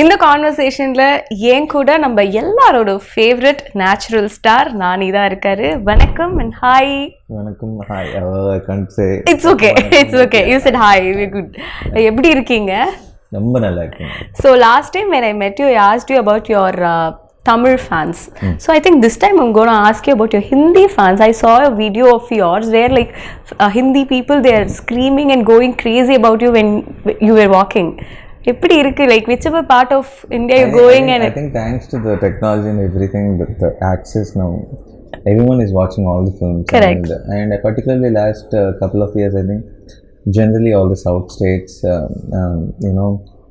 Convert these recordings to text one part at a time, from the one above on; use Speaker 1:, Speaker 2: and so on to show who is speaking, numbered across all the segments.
Speaker 1: இந்த கான்வர்சேஷன்ல ஏன் கூட நம்ம எல்லாரோட ஃபேவரட் நேச்சுரல் ஸ்டார் நானி தான் இருக்காரு. வணக்கம் and hi.
Speaker 2: வணக்கம், hi. I can't say.
Speaker 1: It's okay. You said hi. We're good. எப்படி இருக்கீங்க?
Speaker 2: ரொம்ப நல்லா இருக்கேன்.
Speaker 1: So last time when I met you, I asked you about your Tamil fans. So I think this time I'm going to ask you about your Hindi fans. I saw a video of yours where like Hindi people, they are screaming and going crazy about you when you were walking. எப்படி இருக்கு, like whichever part of India you're going?
Speaker 2: I think thanks to the technology and everything, the access now, everyone is watching all the films.
Speaker 1: Correct.
Speaker 2: And particularly last couple of years, I think generally all the south states,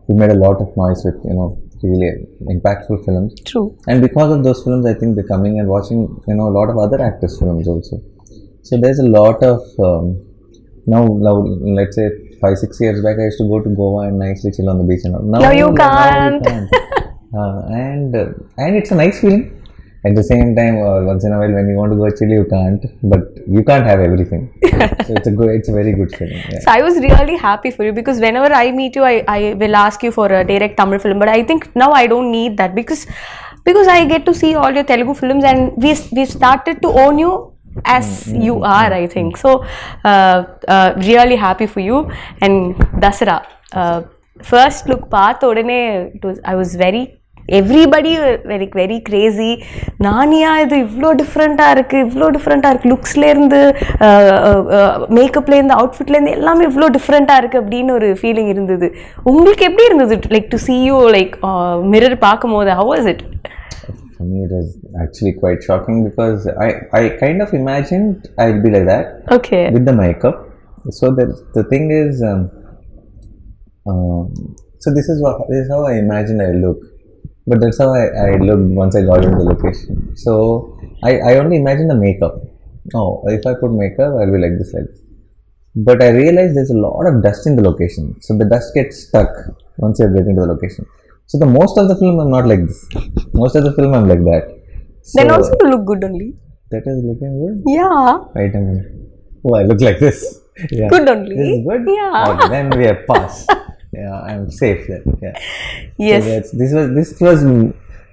Speaker 2: we made a lot of noise with really impactful films.
Speaker 1: True.
Speaker 2: And because of those films, I think they're coming and watching a lot of other actors' films also. So there's a lot of now let's say 5-6 years back, I used to go to Goa and nicely chill on the beach and all.
Speaker 1: Now you can't.
Speaker 2: And it's a nice feeling. At the same time, once in a while when you want to go chill, you can't. But you can't have everything. So it's a very good feeling. Yeah.
Speaker 1: So I was really happy for you because whenever I meet you, I will ask you for a direct Tamil film. But I think now I don't need that because I get to see all your Telugu films and we started to own you as you are, I think. So really happy for you. And Dasara, first look paatha odane I was everybody very crazy. Naniya idu ivlo different-ஆ இருக்கு லுக்ஸ்ல இருந்து மேக்கப்ல இருந்து அவுட்ஃபிட்ல இருந்து எல்லாமே இவ்ளோ different-ஆ இருக்கு அப்படின ஒரு feeling இருந்தது. உங்களுக்கு எப்படி இருந்தது, like to see you like mirror பாக்கும்போது? How was it?
Speaker 2: For me, it was actually quite shocking because I kind of imagined I'd be like that.
Speaker 1: Okay.
Speaker 2: With the makeup. So the thing is, so this is how I imagined I look. But that's how I looked once I got into the location. So I only imagined the makeup. Oh, if I put makeup, I'll be like this. But I realized there's a lot of dust in the location. So the dust gets stuck once you get into the location. So the most of the film I'm not like this. Most of the film I'm like that. So
Speaker 1: then also you look good only.
Speaker 2: That is looking good?
Speaker 1: Yeah.
Speaker 2: Wait a minute. Oh, I look like this. Yeah.
Speaker 1: Good only.
Speaker 2: This is good?
Speaker 1: Yeah.
Speaker 2: Okay, then we are passed. Yeah, I'm safe then. Yeah.
Speaker 1: Yes.
Speaker 2: So this was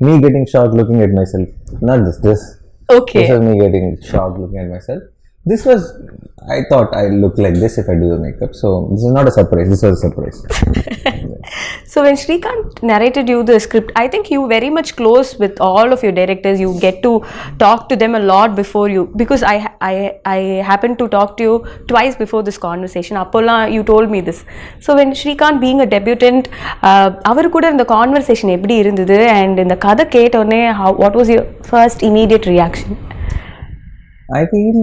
Speaker 2: me getting shocked looking at myself. Not this.
Speaker 1: Okay.
Speaker 2: This was me getting shocked looking at myself. This was, I thought I look like this if I do the makeup. So this is not a surprise. This was a surprise.
Speaker 1: So when Srikanth narrated you the script, I think you very much close with all of your directors. You get to talk to them a lot before you, because I happened to talk to you twice before this conversation. Appola, you told me this. So when Srikanth being a debutant, avaru kuda in the conversation eppadi irundhudu, and in the kada ketone, what was your first immediate reaction?
Speaker 2: I feel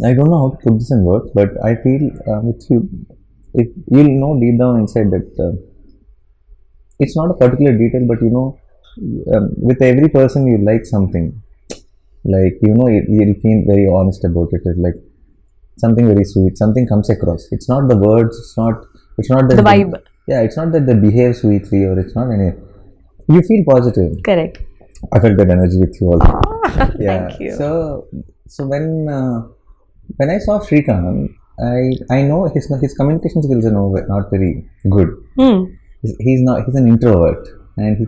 Speaker 2: I don't know how to put this in words, but I feel you'll know deep down inside that it's not a particular detail, but with every person you like something, like you'll feel very honest about it. It's like something very sweet, something comes across. It's not the words, it's not that
Speaker 1: the vibe.
Speaker 2: Yeah, it's not that they behave sweetly, or it's not any. You feel positive.
Speaker 1: Correct.
Speaker 2: I felt that energy with you also. Yeah.
Speaker 1: Thank you.
Speaker 2: So when I saw Srikanth, I know his communication skills are not very good. He's an introvert, and he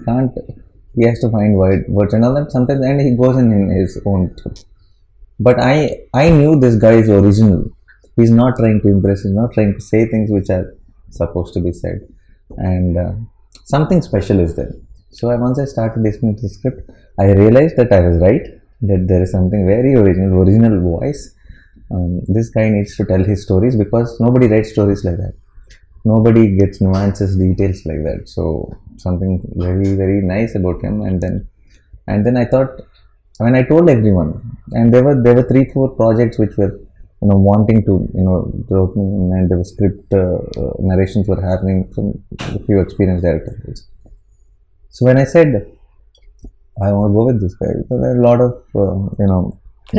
Speaker 2: has to find words and all that sometimes, and he goes in his own trip. But I knew this guy is original. He's not trying to impress, he's not trying to say things which are supposed to be said, and something special is there. So once I started listening to the script, I realized that I was right, that there is something very original voice. This guy needs to tell his stories, because nobody writes stories like that. Nobody gets nuances, details like that. So something very, very nice about him. And then I thought, when I told everyone, and there were 3-4 projects which were wanting to wrote me, and there was script narrations were happening from a few experienced directors. So when I said I want to go with this guy, there were a lot of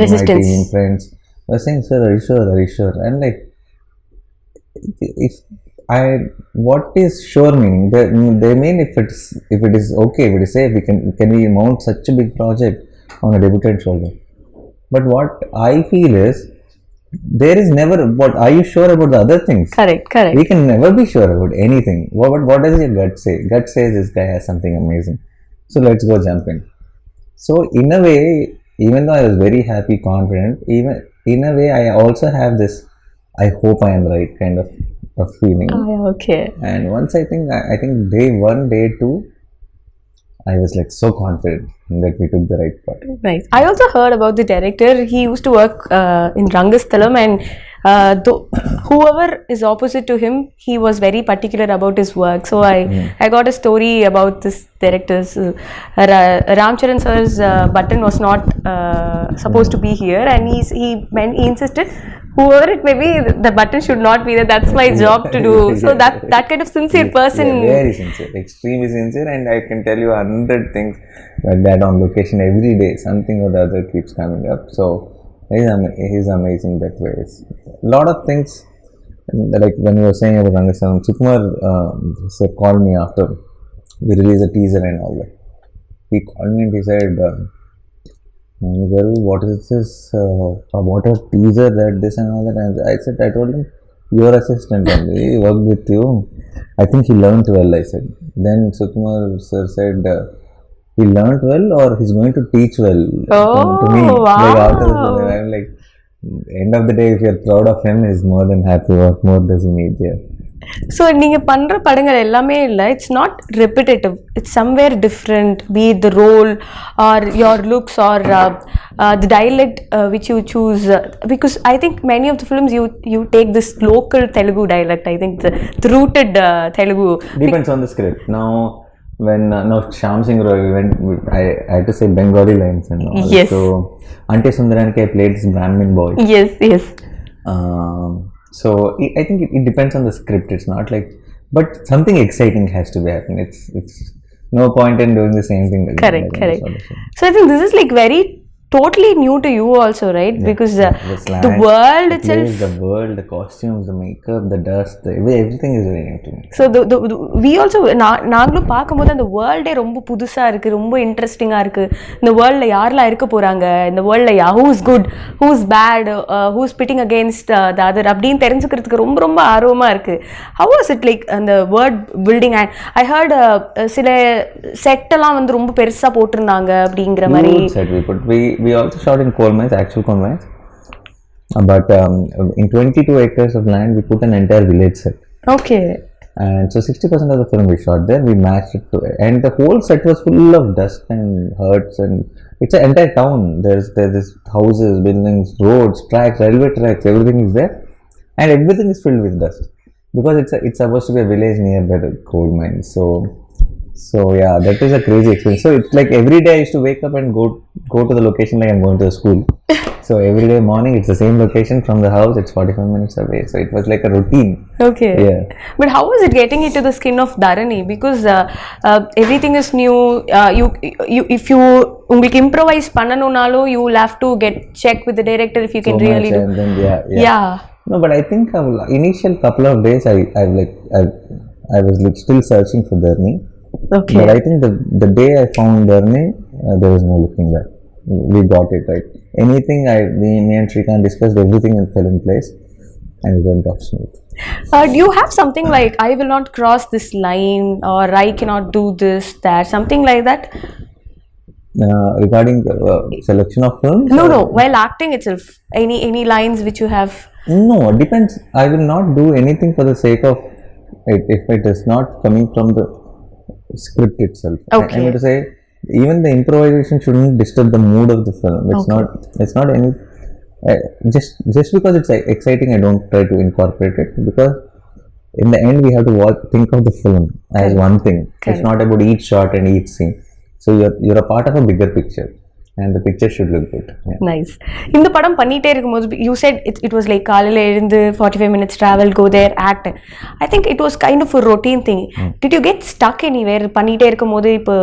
Speaker 1: resistance.
Speaker 2: My team friends were saying, "Sir, are you sure?" And like, what is sure meaning? They mean if it is okay, if it is safe, can we mount such a big project on a debutant shoulder? But what I feel is, there is never, what are you sure about the other things?
Speaker 1: Correct.
Speaker 2: We can never be sure about anything. What does your gut say? Gut says this guy has something amazing, so let's go jump in. So in a way, even though I was very happy, confident, even in a way I also have this I hope I am right kind of feeling.
Speaker 1: Okay.
Speaker 2: And once I think day 1, day 2, I was like so confident that we took the right part.
Speaker 1: Nice. I also heard about the director. He used to work in Rangasthalam, and whoever is opposite to him, he was very particular about his work. So I got a story about this director's. Ramcharan sir's button was not supposed to be here, and he insisted, whoever it may be, the button should not be there. That's my job to do. So that kind of sincere person.
Speaker 2: Yeah, very sincere, extremely sincere, and I can tell you 100 things like that on location every day. Something or the other keeps coming up. So he's amazing that way. A lot of things, like when you were saying about Rangasam, Sukumar sir called me after we released a teaser and all that. He called me and he said, what is this? What a teaser, that this and all that. And I told him, your assistant only, he worked with you. I think he learned well, I said. Then Sukumar sir said, he learned well or he's going to teach well to me.
Speaker 1: Wow.
Speaker 2: Like after the film, I'm like, end of the day, if you're proud of him, he's more than happy. What more does he need there?
Speaker 1: So நீங்க பண்ற படங்கள் எல்லாமே இல்ல, it's not repetitive, it's somewhere different, be it the role or your looks or the dialect which you choose, because I think many of the films you take this local Telugu dialect, I think the rooted Telugu.
Speaker 2: Depends on the script. Now when Shyam Singh Roy went, I had to say Bengali lines and all.
Speaker 1: Yes.
Speaker 2: So Ante Sundaraniki I played this Brahmin boy.
Speaker 1: Yes.
Speaker 2: So I think it depends on the script. It's not like, but something exciting has to be happening. It's no point in doing the same thing.
Speaker 1: Correct. So I think this is like very totally new to you also, right? Yeah, because the world itself,
Speaker 2: the world, the costumes, the makeup, the dust, everything is very new to me.
Speaker 1: So we also நாங்களும் பார்க்கும்போது அந்த வேர்ல்டே ரொம்ப புதுசா இருக்கு, ரொம்ப இன்ட்ரெஸ்டிங்கா இருக்கு. இந்த வேர்ல்ட்ல யாரெல்லாம் இருக்க போறாங்க, இந்த வேர்ல்ட்ல who is good, who is bad, who is pitting against the other அப்படின்னு தெரிஞ்சுக்கிறதுக்கு ரொம்ப ரொம்ப ஆர்வமா இருக்கு. How was it like அந்த world building? And I heard சில செட் எல்லாம் வந்து ரொம்ப பெருசா போட்டிருந்தாங்க அப்படிங்கிற மாதிரி.
Speaker 2: We also shot in coal mines, actual coal mines. But in 22 acres of land, we put an entire village set.
Speaker 1: Okay.
Speaker 2: And so 60% of the film we shot there, we matched it to it. And the whole set was full of dust and huts, and it's an entire town. There's this houses, buildings, roads, tracks, railway tracks, everything is there. And everything is filled with dust. Because it's supposed to be a village nearby the coal mines. So yeah, that is a crazy experience. So it's like every day I used to wake up and go to the location like I'm going to a school. So every day morning it's the same location from the house. It's 45 minutes away. So it was like a routine.
Speaker 1: Okay.
Speaker 2: Yeah.
Speaker 1: But how was it getting into the skin of Dharani? Because everything is new. You if you உங்களுக்கு improvise பண்ணனும்னாலும் you will have to get check with the director if you can really do.
Speaker 2: And then, yeah. No, but I think initial couple of days I was still searching for Dharani.
Speaker 1: Okay.
Speaker 2: But I think the day I found Dharani, there was no looking back. We got it right. Anything me and Shrikant discussed, everything fell in place, and it went off smooth.
Speaker 1: Do you have something like I will not cross this line, or I cannot do this, that, something like that?
Speaker 2: Regarding selection of films?
Speaker 1: No. While acting itself, any lines which you have?
Speaker 2: No, it depends. I will not do anything for the sake of it if it is not coming from the script itself.
Speaker 1: Okay.
Speaker 2: I mean to say, even the improvisation shouldn't disturb the mood of the film. It's not any just because it's exciting, I don't try to incorporate it, because in the end we have to think of the film as one thing. It's not about each shot and each scene. So you're a part of a bigger picture, and the picture should look good. Yeah.
Speaker 1: Nice. இந்த படம் பண்ணிட்டே இருக்கும்போது you said it was like காலையில எழுந்து 45 minutes travel, go there, act. I think it was kind of a routine thing. Did you get stuck anywhere பண்ணிட்டே இருக்கும்போது இப்போ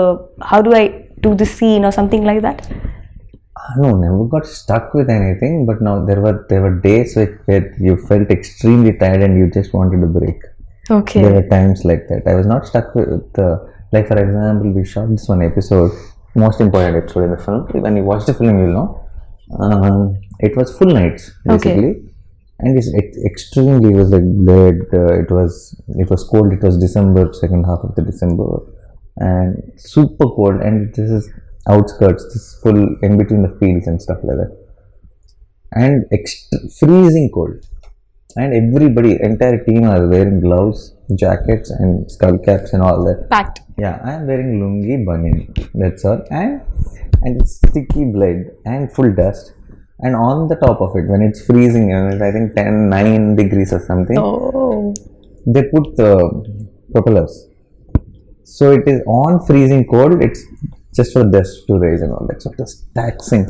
Speaker 1: how do I do this scene or something like that?
Speaker 2: No, never got stuck with anything, but now there were days where you felt extremely tired and you just wanted a break.
Speaker 1: Okay.
Speaker 2: There were times like that. I was not stuck with like for example, we shot this one episode, most important episode in the film. When you watch the film, you'll know. It was full nights basically. and extremely, it was like bled. It was cold. It was December, second half of the December, and super cold. And this is outskirts, this full in between the fields and stuff like that, and freezing cold. And everybody, entire team are wearing gloves, jackets, and skull caps and all that.
Speaker 1: Packed.
Speaker 2: Yeah, I am wearing lungi, bunian. That's all, and it's sticky blood and full dust. And on the top of it, when it's freezing, and I think 9 degrees or something,
Speaker 1: Oh.
Speaker 2: they put the propellers. So it is on freezing cold. It's just for dust to raise and all that. So it was taxing.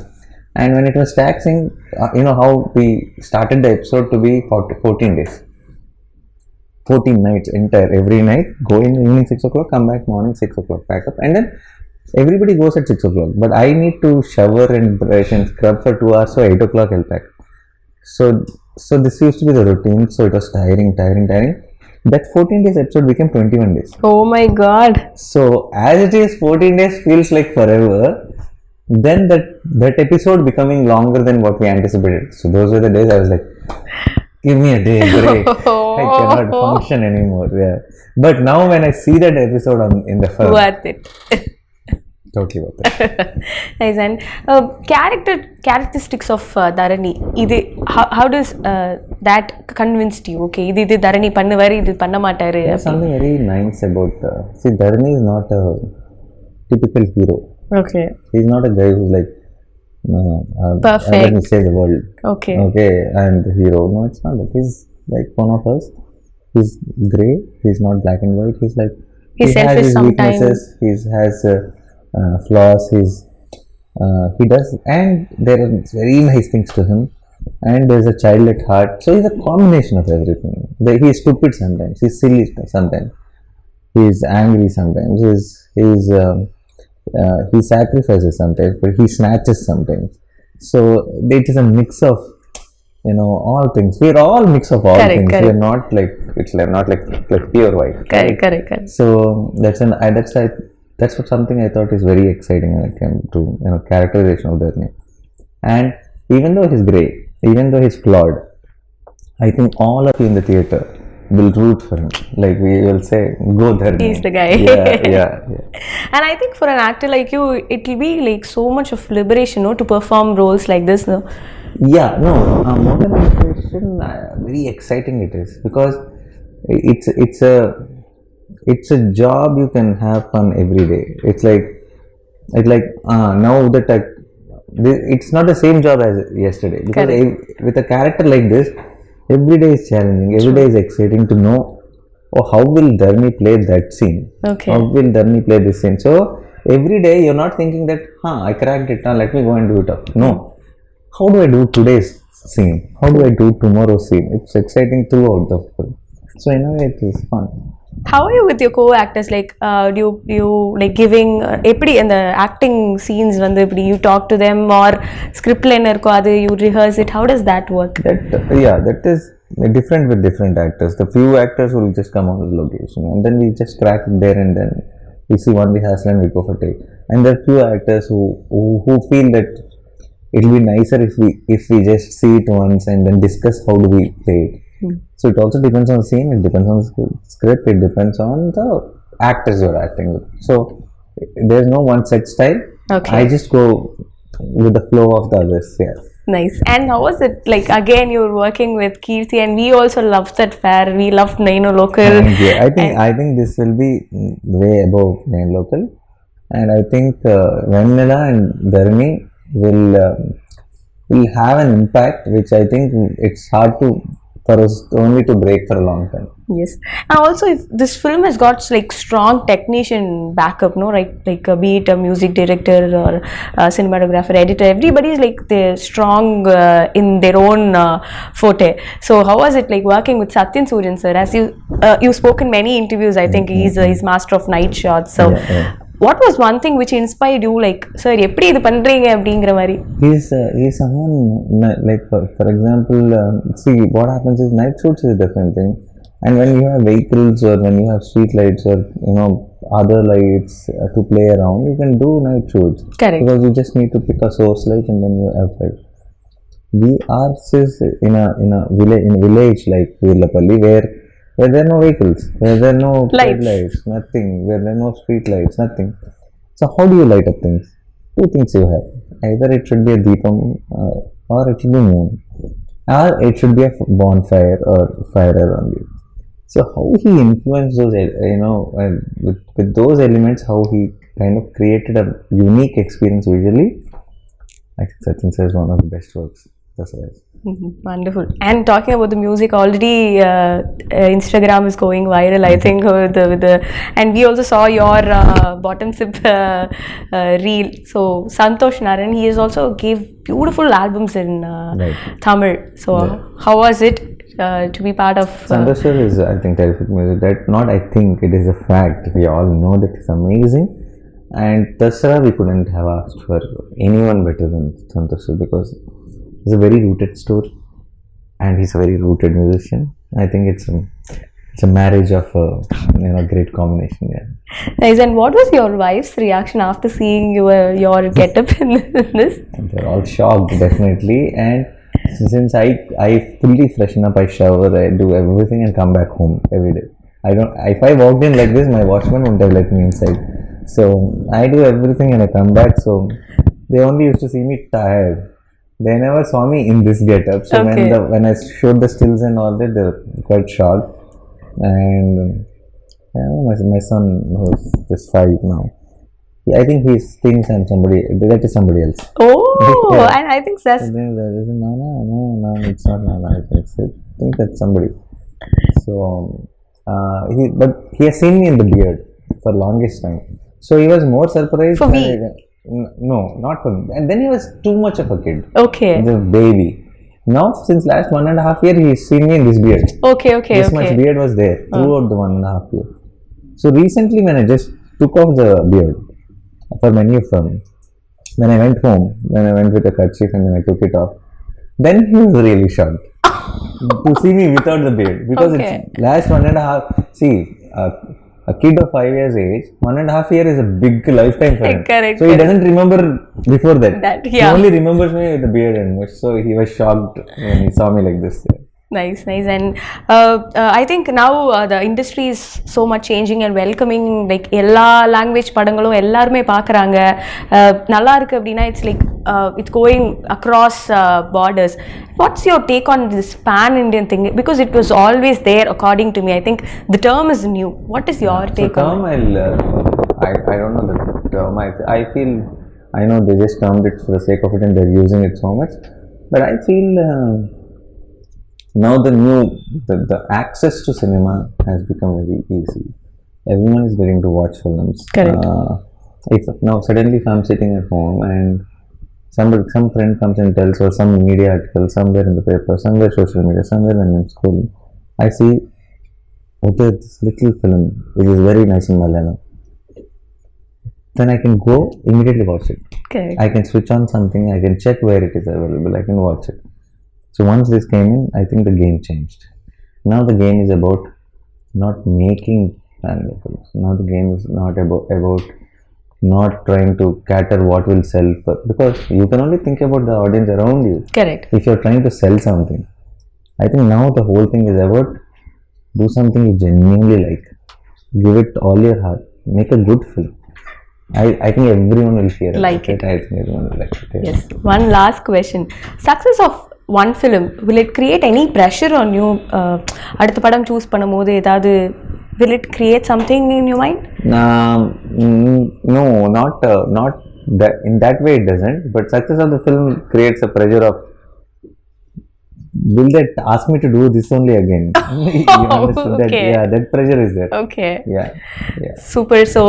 Speaker 2: And when it was taxing, you know how we started the episode to be 14 days. 14 nights entire, every night, go in evening 6 o'clock, come back morning 6 o'clock, pack up, and then everybody goes at 6 o'clock. But I need to shower and brush and scrub for 2 hours, so 8 o'clock I'll pack. So this used to be the routine, so it was tiring. That 14 days episode became 21 days.
Speaker 1: Oh my god.
Speaker 2: So as it is, 14 days feels like forever. Then that episode becoming longer than what we anticipated. So those were the days I was like, give me a day break. I cannot function anymore. Yeah. But now when I see that episode in the film,
Speaker 1: Worth it.
Speaker 2: totally worth it.
Speaker 1: Nice. And characteristics of Dharani. How does that convinced you? Okay, இது Dharani பண்ணுவாரு, இது பண்ண மாட்டாரு.
Speaker 2: There's something very nice about see, Dharani is not a typical hero.
Speaker 1: Okay.
Speaker 2: He's not a guy who's like
Speaker 1: perfect.
Speaker 2: Let me save the world.
Speaker 1: Okay,
Speaker 2: I am the hero. No, it's not that. He's like one of us. He's grey. He's not black and white. He's like
Speaker 1: he's selfish
Speaker 2: has his
Speaker 1: sometimes.
Speaker 2: weaknesses. He has flaws. He does, and there are very nice things to him. And there's a child at heart. So he's a combination of everything. He's stupid sometimes. He's silly sometimes. He's angry sometimes. He sacrifices sometimes, but he snatches sometimes. So it is a mix of, all things. We are all mix of all things. We are not like, it's like not like pure white.
Speaker 1: Correct.
Speaker 2: So that's what something I thought is very exciting when it came to characterization of Dharani. And even though he's grey, even though he's flawed, I think all of you in the theatre will root for him. Like we will say, go Dharani.
Speaker 1: He's the guy.
Speaker 2: Yeah.
Speaker 1: And I think for an actor like you, it will be like so much of liberation, to perform roles like this, no?
Speaker 2: Yeah, no. More than liberation, very exciting it is, because it's a job you can have fun every day. It's like now that it's not the same job as yesterday, because with a character like this, every day is challenging. Every day is exciting to know, how will Dharani play that scene?
Speaker 1: Okay.
Speaker 2: How will Dharani play this scene? So every day you're not thinking that, I cracked it, let me go and do it up. No. How do I do today's scene? How do I do tomorrow's scene? It's exciting throughout the film. So in a way it is fun.
Speaker 1: How are you with your co-actors? Like, do you like giving எப்படி அந்த acting scenes வந்து எப்படி you talk to them, or script line இருக்கோ அது you rehearse it? How does that work?
Speaker 2: That is different with different actors. The few actors will just come on the location, and then we just crack it there and then. We see one rehearsal and we go for take. And there are few actors who feel that it will be nicer if we just see it once and then discuss how do we play it. So it also depends on the scene, it depends on the script, it depends on the actors you're acting with. So there's no one set style.
Speaker 1: Okay.
Speaker 2: I just go with the flow of the others. Yeah.
Speaker 1: Nice. And how was it? Like, again, you were working with Kirti, and we also loved that fair. We loved Naino Local.
Speaker 2: I think this will be way above Naino Local, and I think Vanilla and Dharani will have an impact which I think it's hard for us only to break for a long time.
Speaker 1: Yes. And also, if this film has got like strong technician backup, no, right? Like be it a music director or a cinematographer, editor, everybody is like they're strong in their own forte. So how was it like working with Satyan Suryan sir? As you spoke in many interviews, I think he's master of night shots. So what was one thing which inspired you, like, sir, எப்படி இது பண்றீங்க அப்படிங்கிற மாதிரி?
Speaker 2: He's someone like for example, see what happens is night shoots is a different thing. And when you have vehicles or when you have street lights or other lights to play around, you can do night shoots.
Speaker 1: Correct.
Speaker 2: Because you just need to pick a source light and then you have light. we are in a village like Virlapalli where there are no vehicles, where there are no lights, nothing, where there are no street lights, nothing. So how do you light up things? Two things you have. Either it should be a deepam or it should be moon, or it should be a bonfire or fire around you. So how he influenced those, with those elements, how he kind of created a unique experience visually. I think Sachin sir is one of the best works. That's right.
Speaker 1: Wonderful. And talking about the music, already Instagram is going viral. I think with the and we also saw your bottom sip reel. So Santosh Naran, he has also gave beautiful albums in Tamil. So how was it to be part of?
Speaker 2: Santosh sir is, I think, terrific music. That not I think, it is a fact. We all know that it's amazing. And Dasara, we couldn't have asked for anyone better than Santosh sir, because he's a very rooted story and he's a very rooted musician. I think it's a marriage of a great combination. Yeah.
Speaker 1: Nice. And what was your wife's reaction after seeing your getup in this?
Speaker 2: They're all shocked, definitely. And since I fully freshen up, I shower, I do everything and come back home every day. If I walked in like this, my watchman wouldn't have let me inside. So I do everything and I come back. So they only used to see me tired. They never saw me in this getup. So when I showed the stills and all that, they were quite shocked. And my son, who's just 5 now, I think he thinks I'm somebody. That is somebody else.
Speaker 1: Oh, and I think that's.
Speaker 2: No, it's not Nana. I think that's somebody. So but he has seen me in the beard for longest time. So he was more surprised.
Speaker 1: For me?
Speaker 2: No, not for me. And then he was too much of a kid.
Speaker 1: Okay.
Speaker 2: The baby. Now, since last 1.5 years, he's seen me in this beard.
Speaker 1: Okay.
Speaker 2: This much beard was there throughout the 1.5 years. So recently, when I just took off the beard for many of them, when I went home, when I went with a kerchief and then I took it off, then he was really shocked to see me without the beard, because it's last 1.5. See, a kid of 5 years age, 1.5 years is a big lifetime for him.
Speaker 1: Correct.
Speaker 2: So he doesn't remember before that.
Speaker 1: Yeah.
Speaker 2: He only remembers me with the beard and much. So he was shocked when he saw me like this.
Speaker 1: Nice. And I think now the industry is so much changing and welcoming. Like எல்லா language படங்களும் எல்லாருமே பார்க்குறாங்க. நல்லா இருக்கு அப்படின்னா it's like it's going across borders. What's your take on this pan-Indian thing? Because it was always there, according to me. I think the term is new. What is your take on it?
Speaker 2: I don't know the term. I feel, I know they just termed it for the sake of it and they're using it so much. But I feel now the access to cinema has become very easy. Everyone is getting to watch films.
Speaker 1: Correct.
Speaker 2: If I'm sitting at home and some friend comes and tells, or some media article somewhere in the paper, somewhere social media, somewhere when I'm school, I see, okay, this little film, it is very nice in Malayalam. Then I can go immediately watch it.
Speaker 1: Okay.
Speaker 2: I can switch on something, I can check where it is available, I can watch it. So once this came in, I think the game changed. Now the game is about not making family films. Now the game is not about not trying to cater what will sell, because you can only think about the audience around you.
Speaker 1: Correct.
Speaker 2: If you're trying to sell something, I think now the whole thing is about do something you genuinely like, give it all your heart, make a good film. I think everyone will hear
Speaker 1: like it.
Speaker 2: I think everyone will like it.
Speaker 1: Yes. One last question. Success of one film, will it create any pressure on you? அடுத்த படம் choose பண்ணும்போது ஏதாவது, will it create something in your mind?
Speaker 2: No, not that. In that way it doesn't. But success of the film creates a pressure of, will that ask me to do this only again? You understood that? Yeah, that pressure is there.
Speaker 1: Okay.
Speaker 2: Yeah.
Speaker 1: Super. So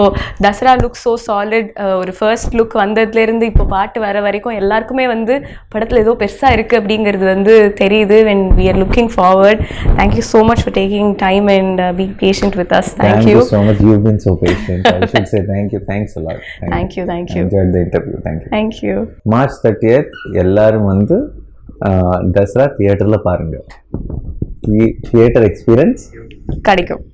Speaker 1: Dasara looks so solid. ஒரு first look வந்ததுல இருந்து இப்போ பாட்டு வர வரைக்கும் எல்லாருக்குமே வந்து படத்துல ஏதோ பெருசா இருக்கு அப்படிங்கிறது வந்து தெரியுது. When we are looking forward. Thank you so much for taking time and being patient with us. Thank you
Speaker 2: so much. You've been so patient. I should say thank you. Thanks a lot.
Speaker 1: Thank you.
Speaker 2: I enjoyed the interview. Thank you. March 30th எல்லாரும் வந்து தசரா தியேட்டர்ல பாருங்க. Theatre experience கிடைக்கும்.